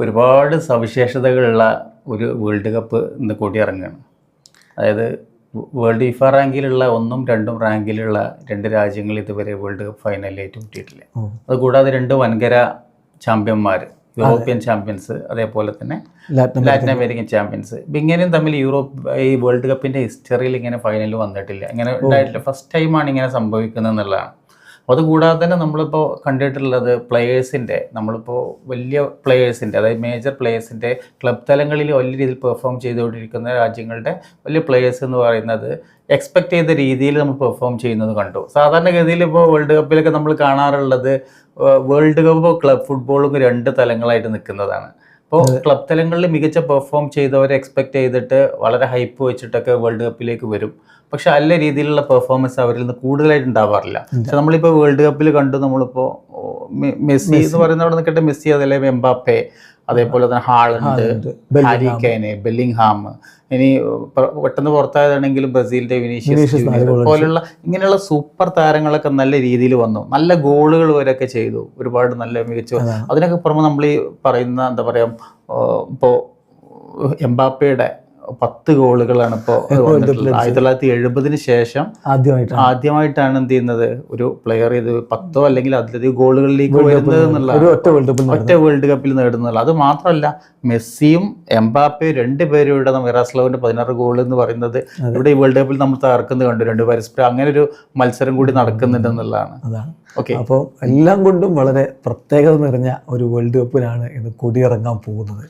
ഒരുപാട് സവിശേഷതകളുള്ള ഒരു world cup ഇന്ന് കൊടിയിറങ്ങുകയാണ്. അതായത് വേൾഡ് ഫിഫ റാങ്കിലുള്ള 1ഉം 2ഉം റാങ്കിലുള്ള 2 രാജ്യങ്ങൾ ഇതുവരെ വേൾഡ് കപ്പ് ഫൈനലിൽ ഏറ്റുമുട്ടിയിട്ടില്ല. അതുകൂടാതെ 2 വൻകര ചാമ്പ്യന്മാർ, യൂറോപ്യൻ ചാമ്പ്യൻസ്, അതേപോലെ തന്നെ ലാറ്റിൻ അമേരിക്കൻ ചാമ്പ്യൻസ്. ഇപ്പം ഇങ്ങനെയും തമ്മിൽ ഈ വേൾഡ് കപ്പിൻ്റെ ഹിസ്റ്ററിയിൽ ഇങ്ങനെ ഫൈനൽ വന്നിട്ടില്ല, ഇങ്ങനെ ഉണ്ടായിട്ടില്ല. ഫസ്റ്റ് ടൈമാണ് ഇങ്ങനെ സംഭവിക്കുന്നത് എന്നുള്ളതാണ്. അതുകൂടാതെ തന്നെ നമ്മളിപ്പോൾ കണ്ടിട്ടുള്ളത് പ്ലെയേഴ്സിൻ്റെ, നമ്മളിപ്പോൾ വലിയ പ്ലെയേഴ്സിൻ്റെ, അതായത് മേജർ പ്ലെയേഴ്സിൻ്റെ ക്ലബ് തലങ്ങളിൽ വലിയ രീതിയിൽ പെർഫോം ചെയ്തുകൊണ്ടിരിക്കുന്ന രാജ്യങ്ങളുടെ വലിയ പ്ലെയേഴ്സ് എന്ന് പറയുന്നത് എക്സ്പെക്റ്റ് ചെയ്ത രീതിയിൽ നമ്മൾ പെർഫോം ചെയ്യുന്നത് കണ്ടു. സാധാരണഗതിയിൽ ഇപ്പോൾ വേൾഡ് കപ്പിലൊക്കെ നമ്മൾ കാണാറുള്ളത് വേൾഡ് കപ്പ് ക്ലബ് ഫുട്ബോളും 2 തലങ്ങളായിട്ട് നിൽക്കുന്നതാണ്. അപ്പോൾ ക്ലബ് തലങ്ങളിൽ മികച്ച പെർഫോം ചെയ്തവരെ എക്സ്പെക്റ്റ് ചെയ്തിട്ട് വളരെ ഹൈപ്പ് വെച്ചിട്ടൊക്കെ വേൾഡ് കപ്പിലേക്ക് വരും. പക്ഷെ നല്ല രീതിയിലുള്ള പെർഫോമൻസ് അവരിൽ നിന്ന് കൂടുതലായിട്ട് ഉണ്ടാവാറില്ല. പക്ഷെ നമ്മളിപ്പോൾ വേൾഡ് കപ്പിൽ കണ്ടു, നമ്മളിപ്പോൾ മെസ്സി എന്ന് പറയുന്ന അവിടെ നിൽക്കട്ടെ, മെസ്സി അതല്ലെങ്കിൽ എംബാപ്പെ, അതേപോലെ തന്നെ ഹാളണ്ട്, ഹാരി കെയ്ൻ, ബെല്ലിംഗ്ഹാം, ഇനി പെട്ടെന്ന് പുറത്തായതാണെങ്കിലും ബ്രസീലിൻ്റെ വിനീഷ്യസ് പോലുള്ള ഇങ്ങനെയുള്ള സൂപ്പർ താരങ്ങളൊക്കെ നല്ല രീതിയിൽ വന്നു, നല്ല ഗോളുകൾ വരെയൊക്കെ ചെയ്തു, ഒരുപാട് നല്ല മികച്ച. അതിനൊക്കെ പുറമെ നമ്മൾ ഈ പറയുന്ന എന്താ പറയുക, ഇപ്പോൾ എംബാപ്പയുടെ 10 ഗോളുകളാണ് ഇപ്പോൾ 1970 ശേഷം ആദ്യമായിട്ടാണ് എന്ത് ചെയ്യുന്നത്, ഒരു പ്ലെയർ ഇത് 10 അല്ലെങ്കിൽ അതിലധികം ഗോളുകളിലേക്ക് വരുന്നത് എന്നുള്ള ഒറ്റ വേൾഡ് കപ്പിൽ നേടുന്നത്. അത് മാത്രമല്ല, മെസ്സിയും എംബാപ്പയും 2 പേരും ഇവിടെ മിറാസ്ലോവിന്റെ 16 ഗോൾ എന്ന് പറയുന്നത് ഇവിടെ ഈ വേൾഡ് കപ്പിൽ നമ്മൾ തകർക്കുന്നത് കണ്ടു. 2 പരസ്പരം അങ്ങനെ ഒരു മത്സരം കൂടി നടക്കുന്നുണ്ട് എന്നുള്ളതാണ്. ഓക്കെ, അപ്പോൾ എല്ലാം കൊണ്ടും വളരെ പ്രത്യേകത നിറഞ്ഞ ഒരു വേൾഡ് കപ്പിലാണ് ഇന്ന് കൊടിയിറങ്ങാൻ പോകുന്നത്.